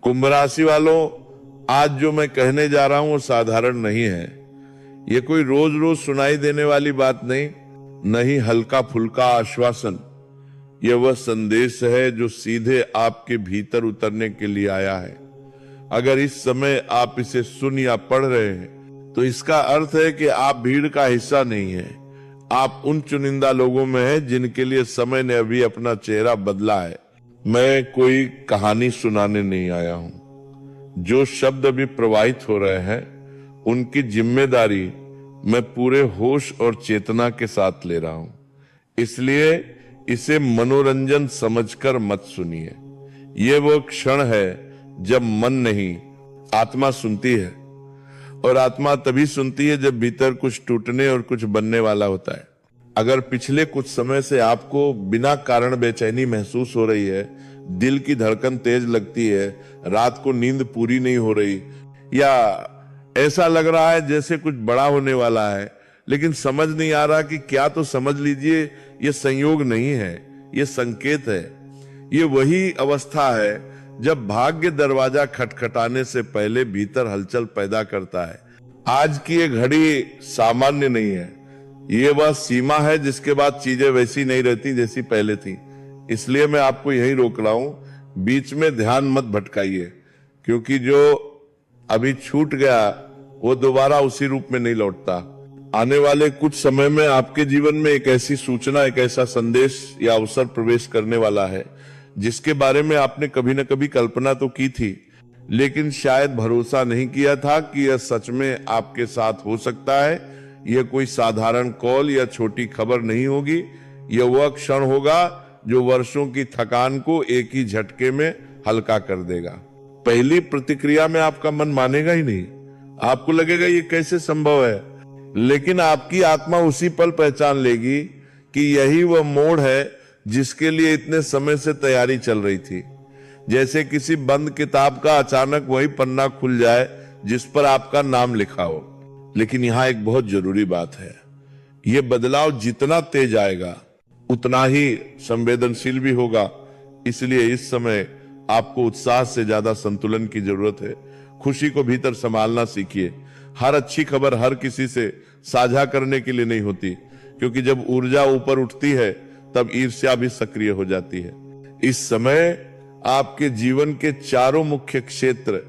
कुंभ राशि वालों, आज जो मैं कहने जा रहा हूं वो साधारण नहीं है। ये कोई रोज रोज सुनाई देने वाली बात नहीं हल्का फुल्का आश्वासन। यह वह संदेश है जो सीधे आपके भीतर उतरने के लिए आया है। अगर इस समय आप इसे सुन या पढ़ रहे हैं तो इसका अर्थ है कि आप भीड़ का हिस्सा नहीं है। आप उन चुनिंदा लोगों में हैं जिनके लिए समय ने अभी अपना चेहरा बदला है। मैं कोई कहानी सुनाने नहीं आया हूं। जो शब्द अभी प्रवाहित हो रहे हैं उनकी जिम्मेदारी मैं पूरे होश और चेतना के साथ ले रहा हूं, इसलिए इसे मनोरंजन समझकर मत सुनिए। यह वो क्षण है जब मन नहीं आत्मा सुनती है, और आत्मा तभी सुनती है जब भीतर कुछ टूटने और कुछ बनने वाला होता है। अगर पिछले कुछ समय से आपको बिना कारण बेचैनी महसूस हो रही है, दिल की धड़कन तेज लगती है, रात को नींद पूरी नहीं हो रही, या ऐसा लग रहा है जैसे कुछ बड़ा होने वाला है लेकिन समझ नहीं आ रहा कि क्या, तो समझ लीजिए ये संयोग नहीं है, ये संकेत है। ये वही अवस्था है जब भाग्य दरवाजा खटखटाने से पहले भीतर हलचल पैदा करता है। आज की ये घड़ी सामान्य नहीं है, ये वह सीमा है जिसके बाद चीजें वैसी नहीं रहती जैसी पहले थी। इसलिए मैं आपको यही रोक रहा हूं, बीच में ध्यान मत भटकाइए, क्योंकि जो अभी छूट गया वो दोबारा उसी रूप में नहीं लौटता। आने वाले कुछ समय में आपके जीवन में एक ऐसी सूचना, एक ऐसा संदेश या अवसर प्रवेश करने वाला है जिसके बारे में आपने कभी न कभी कल्पना तो की थी, लेकिन शायद भरोसा नहीं किया था कि यह सच में आपके साथ हो सकता है। यह कोई साधारण कॉल या छोटी खबर नहीं होगी। यह वह क्षण होगा जो वर्षों की थकान को एक ही झटके में हल्का कर देगा। पहली प्रतिक्रिया में आपका मन मानेगा ही नहीं, आपको लगेगा ये कैसे संभव है, लेकिन आपकी आत्मा उसी पल पहचान लेगी कि यही वह मोड़ है जिसके लिए इतने समय से तैयारी चल रही थी। जैसे किसी बंद किताब का अचानक वही पन्ना खुल जाए जिस पर आपका नाम लिखा हो। लेकिन यहां एक बहुत जरूरी बात है, यह बदलाव जितना तेज आएगा उतना ही संवेदनशील भी होगा। इसलिए इस समय आपको उत्साह से ज्यादा संतुलन की जरूरत है। खुशी को भीतर संभालना सीखिए। हर अच्छी खबर हर किसी से साझा करने के लिए नहीं होती, क्योंकि जब ऊर्जा ऊपर उठती है तब ईर्ष्या भी सक्रिय हो जाती है। इस समय आपके जीवन के चारों मुख्य क्षेत्र,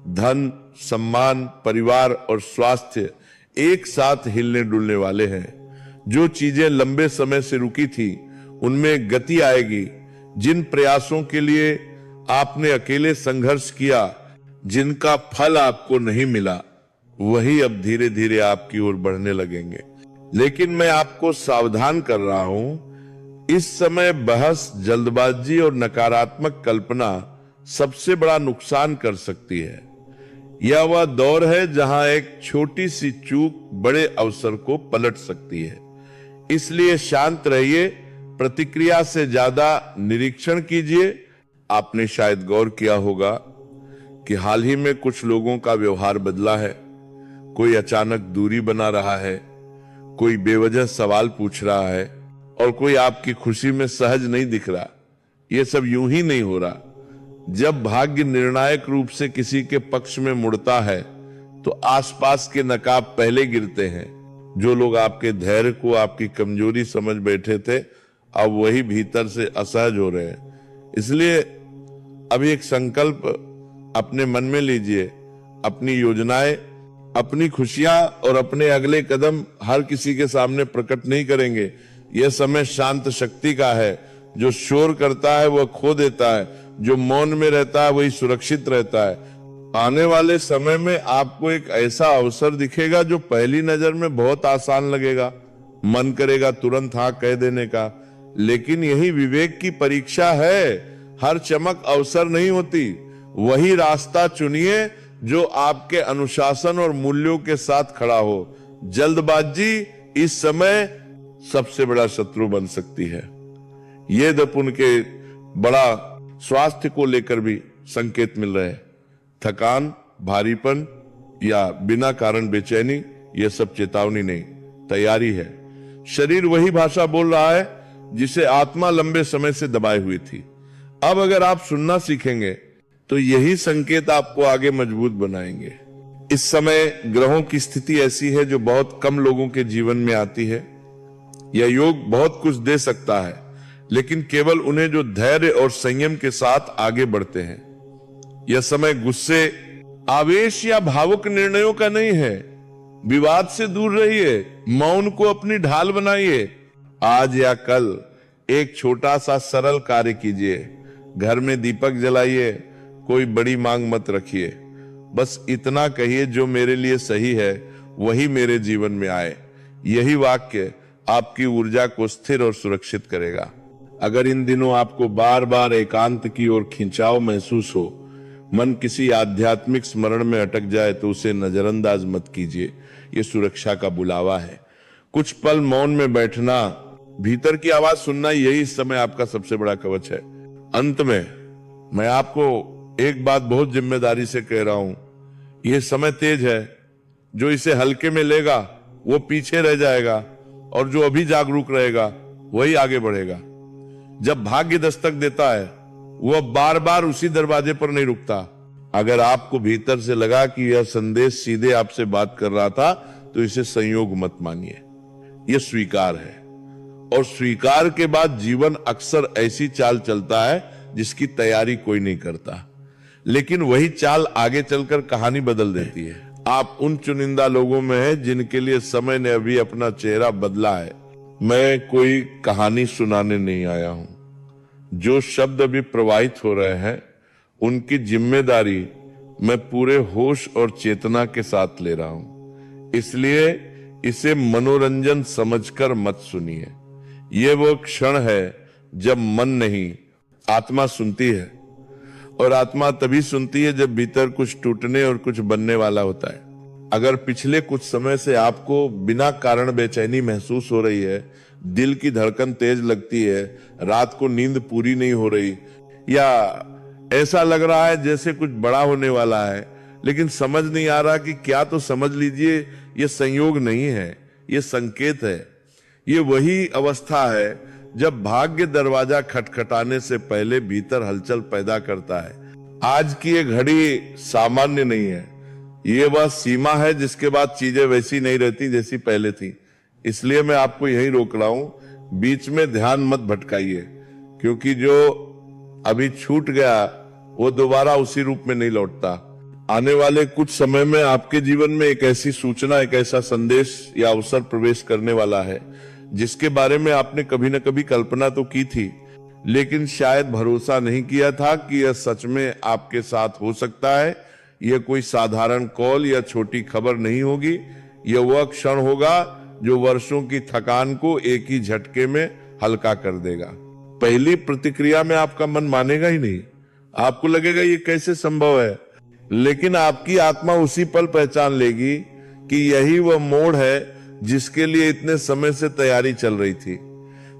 धन, सम्मान, परिवार और स्वास्थ्य, एक साथ हिलने डुलने वाले हैं। जो चीजें लंबे समय से रुकी थी उनमें गति आएगी। जिन प्रयासों के लिए आपने अकेले संघर्ष किया, जिनका फल आपको नहीं मिला, वही अब धीरे धीरे आपकी ओर बढ़ने लगेंगे। लेकिन मैं आपको सावधान कर रहा हूं, इस समय बहस, जल्दबाजी और नकारात्मक कल्पना सबसे बड़ा नुकसान कर सकती है। यह वह दौर है जहां एक छोटी सी चूक बड़े अवसर को पलट सकती है। इसलिए शांत रहिए, प्रतिक्रिया से ज्यादा निरीक्षण कीजिए। आपने शायद गौर किया होगा कि हाल ही में कुछ लोगों का व्यवहार बदला है। कोई अचानक दूरी बना रहा है, कोई बेवजह सवाल पूछ रहा है, और कोई आपकी खुशी में सहज नहीं दिख रहा। यह सब यूं ही नहीं हो रहा। जब भाग्य निर्णायक रूप से किसी के पक्ष में मुड़ता है तो आसपास के नकाब पहले गिरते हैं। जो लोग आपके धैर्य को आपकी कमजोरी समझ बैठे थे, अब वही भीतर से असहज हो रहे हैं। इसलिए अभी एक संकल्प अपने मन में लीजिए। अपनी योजनाएं, अपनी खुशियां और अपने अगले कदम हर किसी के सामने प्रकट नहीं करेंगे। यह समय शांत शक्ति का है। जो शोर करता है वह खो देता है, जो मौन में रहता है वही सुरक्षित रहता है। आने वाले समय में आपको एक ऐसा अवसर दिखेगा जो पहली नजर में बहुत आसान लगेगा। मन करेगा तुरंत हाँ कह देने का, लेकिन यही विवेक की परीक्षा है। हर चमक अवसर नहीं होती। वही रास्ता चुनिए जो आपके अनुशासन और मूल्यों के साथ खड़ा हो। जल्दबाजी इस समय सबसे बड़ा शत्रु बन सकती है। ये दपुन के बड़ा स्वास्थ्य को लेकर भी संकेत मिल रहे हैं। थकान, भारीपन या बिना कारण बेचैनी, ये सब चेतावनी नहीं, तैयारी है। शरीर वही भाषा बोल रहा है जिसे आत्मा लंबे समय से दबाए हुई थी। अब अगर आप सुनना सीखेंगे तो यही संकेत आपको आगे मजबूत बनाएंगे। इस समय ग्रहों की स्थिति ऐसी है जो बहुत कम लोगों के जीवन में आती है। यह योग बहुत कुछ दे सकता है, लेकिन केवल उन्हें जो धैर्य और संयम के साथ आगे बढ़ते हैं। यह समय गुस्से, आवेश या भावुक निर्णयों का नहीं है। विवाद से दूर रहिए, मौन को अपनी ढाल बनाइए। आज या कल एक छोटा सा सरल कार्य कीजिए। घर में दीपक जलाइए, कोई बड़ी मांग मत रखिए। बस इतना कहिए, जो मेरे लिए सही है वही मेरे जीवन में आए। यही वाक्य आपकी ऊर्जा को स्थिर और सुरक्षित करेगा। अगर इन दिनों आपको बार बार एकांत की ओर खिंचाव महसूस हो, मन किसी आध्यात्मिक स्मरण में अटक जाए, तो उसे नजरअंदाज मत कीजिए। यह सुरक्षा का बुलावा है। कुछ पल मौन में बैठना, भीतर की आवाज सुनना, यही इस समय आपका सबसे बड़ा कवच है। अंत में मैं आपको एक बात बहुत जिम्मेदारी से कह रहा हूं, यह समय तेज है। जो इसे हल्के में लेगा वो पीछे रह जाएगा, और जो अभी जागरूक रहेगा वही आगे बढ़ेगा। जब भाग्य दस्तक देता है, वो बार बार उसी दरवाजे पर नहीं रुकता। अगर आपको भीतर से लगा कि यह संदेश सीधे आपसे बात कर रहा था, तो इसे संयोग मत मानिए। यह स्वीकार है, और स्वीकार के बाद जीवन अक्सर ऐसी चाल चलता है जिसकी तैयारी कोई नहीं करता, लेकिन वही चाल आगे चलकर कहानी बदल देती है। आप उन चुनिंदा लोगों में हैं जिनके लिए समय ने अभी अपना चेहरा बदला है। मैं कोई कहानी सुनाने नहीं आया हूं। जो शब्द अभी प्रवाहित हो रहे हैं, उनकी जिम्मेदारी मैं पूरे होश और चेतना के साथ ले रहा हूं। इसलिए इसे मनोरंजन समझकर मत सुनिए। यह वो क्षण है जब मन नहीं, आत्मा सुनती है। और आत्मा तभी सुनती है जब भीतर कुछ टूटने और कुछ बनने वाला होता है। अगर पिछले कुछ समय से आपको बिना कारण बेचैनी महसूस हो रही है, दिल की धड़कन तेज लगती है, रात को नींद पूरी नहीं हो रही, या ऐसा लग रहा है जैसे कुछ बड़ा होने वाला है, लेकिन समझ नहीं आ रहा कि क्या, तो समझ लीजिए ये संयोग नहीं है, ये संकेत है। ये वही अवस्था है जब भाग्य दरवाजा खटखटाने से पहले भीतर हलचल पैदा करता है। आज की ये घड़ी सामान्य नहीं है। ये वह सीमा है जिसके बाद चीजें वैसी नहीं रहती जैसी पहले थी। इसलिए मैं आपको यही रोक रहा हूं, बीच में ध्यान मत भटकाइए, क्योंकि जो अभी छूट गया वो दोबारा उसी रूप में नहीं लौटता। आने वाले कुछ समय में आपके जीवन में एक ऐसी सूचना, एक ऐसा संदेश या अवसर प्रवेश करने वाला है जिसके बारे में आपने कभी न कभी कल्पना तो की थी, लेकिन शायद भरोसा नहीं किया था कि यह सच में आपके साथ हो सकता है। यह कोई साधारण कॉल या छोटी खबर नहीं होगी। यह वह क्षण होगा जो वर्षों की थकान को एक ही झटके में हल्का कर देगा। पहली प्रतिक्रिया में आपका मन मानेगा ही नहीं, आपको लगेगा ये कैसे संभव है, लेकिन आपकी आत्मा उसी पल पहचान लेगी कि यही वह मोड़ है जिसके लिए इतने समय से तैयारी चल रही थी।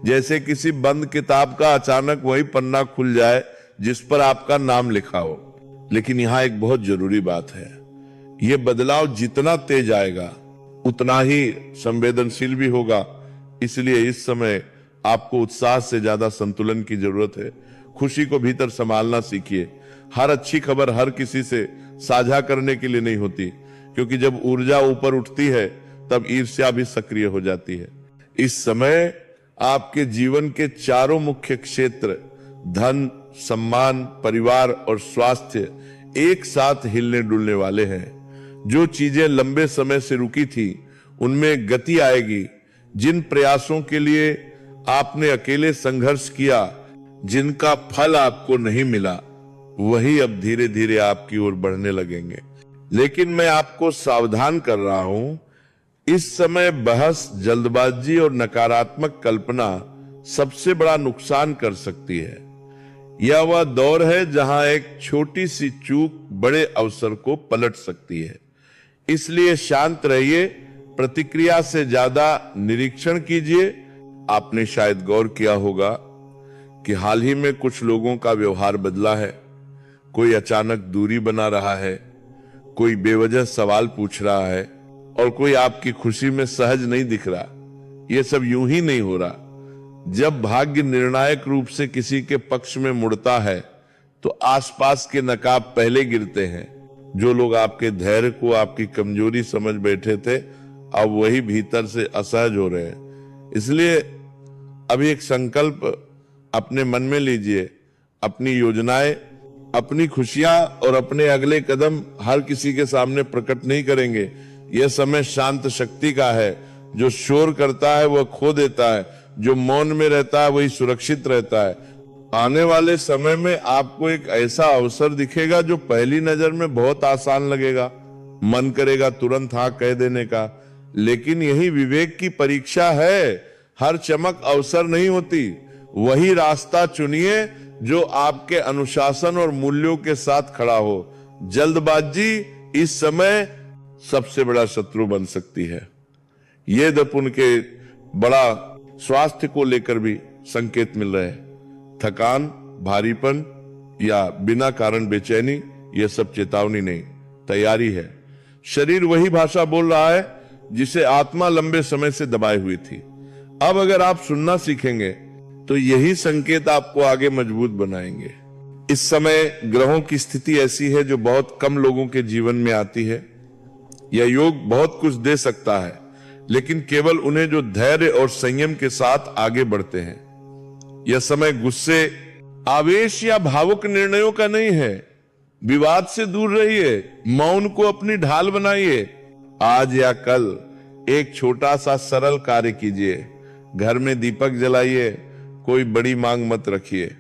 जैसे किसी बंद किताब का अचानक वही पन्ना खुल जाए जिस पर आपका नाम लिखा हो। लेकिन यहां एक बहुत जरूरी बात है, यह बदलाव जितना तेज आएगा उतना ही संवेदनशील भी होगा। इसलिए इस समय आपको उत्साह से ज्यादा संतुलन की जरूरत है। खुशी को भीतर संभालना सीखिए। हर अच्छी खबर हर किसी से साझा करने के लिए नहीं होती, क्योंकि जब ऊर्जा ऊपर उठती है तब ईर्ष्या भी सक्रिय हो जाती है। इस समय आपके जीवन के चारों मुख्य क्षेत्र, धन, सम्मान, परिवार और स्वास्थ्य, एक साथ हिलने डुलने वाले हैं। जो चीजें लंबे समय से रुकी थी उनमें गति आएगी। जिन प्रयासों के लिए आपने अकेले संघर्ष किया, जिनका फल आपको नहीं मिला, वही अब धीरे धीरे आपकी ओर बढ़ने लगेंगे। लेकिन मैं आपको सावधान कर रहा हूं, इस समय बहस, जल्दबाजी और नकारात्मक कल्पना सबसे बड़ा नुकसान कर सकती है। यह वह दौर है जहां एक छोटी सी चूक बड़े अवसर को पलट सकती है। इसलिए शांत रहिए, प्रतिक्रिया से ज्यादा निरीक्षण कीजिए। आपने शायद गौर किया होगा कि हाल ही में कुछ लोगों का व्यवहार बदला है। कोई अचानक दूरी बना रहा है, कोई बेवजह सवाल पूछ रहा है, और कोई आपकी खुशी में सहज नहीं दिख रहा। यह सब यूं ही नहीं हो रहा। जब भाग्य निर्णायक रूप से किसी के पक्ष में मुड़ता है, तो तो आसपास के नकाब पहले गिरते हैं। जो लोग आपके धैर्य को आपकी कमजोरी समझ बैठे थे, अब वही भीतर से असहज हो रहे हैं। इसलिए अभी एक संकल्प अपने मन में लीजिए, अपनी योजनाएं, अपनी खुशियां और अपने अगले कदम हर किसी के सामने प्रकट नहीं करेंगे। यह समय शांत शक्ति का है। जो शोर करता है वह खो देता है, जो मौन में रहता है वही सुरक्षित रहता है। आने वाले समय में आपको एक ऐसा अवसर दिखेगा जो पहली नजर में बहुत आसान लगेगा, मन करेगा तुरंत हाँ कह देने का, लेकिन यही विवेक की परीक्षा है। हर चमक अवसर नहीं होती। वही रास्ता चुनिए जो आपके अनुशासन और मूल्यों के साथ खड़ा हो। जल्दबाजी इस समय सबसे बड़ा शत्रु बन सकती है। ये दपुन के बड़ा स्वास्थ्य को लेकर भी संकेत मिल रहे हैं। थकान, भारीपन या बिना कारण बेचैनी, ये सब चेतावनी नहीं, तैयारी है। शरीर वही भाषा बोल रहा है जिसे आत्मा लंबे समय से दबाई हुई थी। अब अगर आप सुनना सीखेंगे तो यही संकेत आपको आगे मजबूत बनाएंगे। इस समय ग्रहों की स्थिति ऐसी है जो बहुत कम लोगों के जीवन में आती है। यह योग बहुत कुछ दे सकता है, लेकिन केवल उन्हें जो धैर्य और संयम के साथ आगे बढ़ते हैं। यह समय गुस्से, आवेश या भावुक निर्णयों का नहीं है। विवाद से दूर रहिए, मौन को अपनी ढाल बनाइए। आज या कल एक छोटा सा सरल कार्य कीजिए। घर में दीपक जलाइए, कोई बड़ी मांग मत रखिए।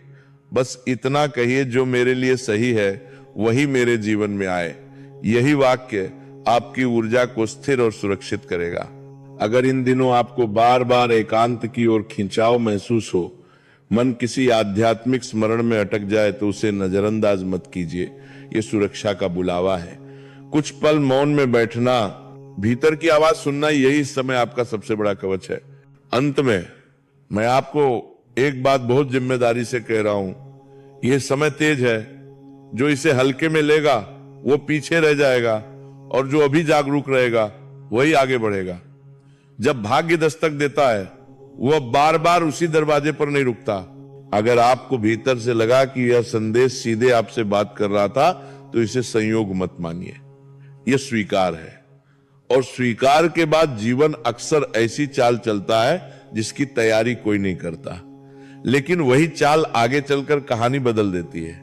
बस इतना कहिए, जो मेरे लिए सही है वही मेरे जीवन में आए। यही वाक्य आपकी ऊर्जा को स्थिर और सुरक्षित करेगा। अगर इन दिनों आपको बार बार एकांत की ओर खिंचाव महसूस हो, मन किसी आध्यात्मिक स्मरण में अटक जाए, तो उसे नजरअंदाज मत कीजिए। यह सुरक्षा का बुलावा है। कुछ पल मौन में बैठना, भीतर की आवाज सुनना, यही इस समय आपका सबसे बड़ा कवच है। अंत में मैं आपको एक बात बहुत जिम्मेदारी से कह रहा हूं, यह समय तेज है। जो इसे हल्के में लेगा वो पीछे रह जाएगा, और जो अभी जागरूक रहेगा वही आगे बढ़ेगा। जब भाग्य दस्तक देता है वह बार बार उसी दरवाजे पर नहीं रुकता। अगर आपको भीतर से लगा कि यह संदेश सीधे आपसे बात कर रहा था, तो इसे संयोग मत मानिए। यह स्वीकार है, और स्वीकार के बाद जीवन अक्सर ऐसी चाल चलता है जिसकी तैयारी कोई नहीं करता, लेकिन वही चाल आगे चलकर कहानी बदल देती है।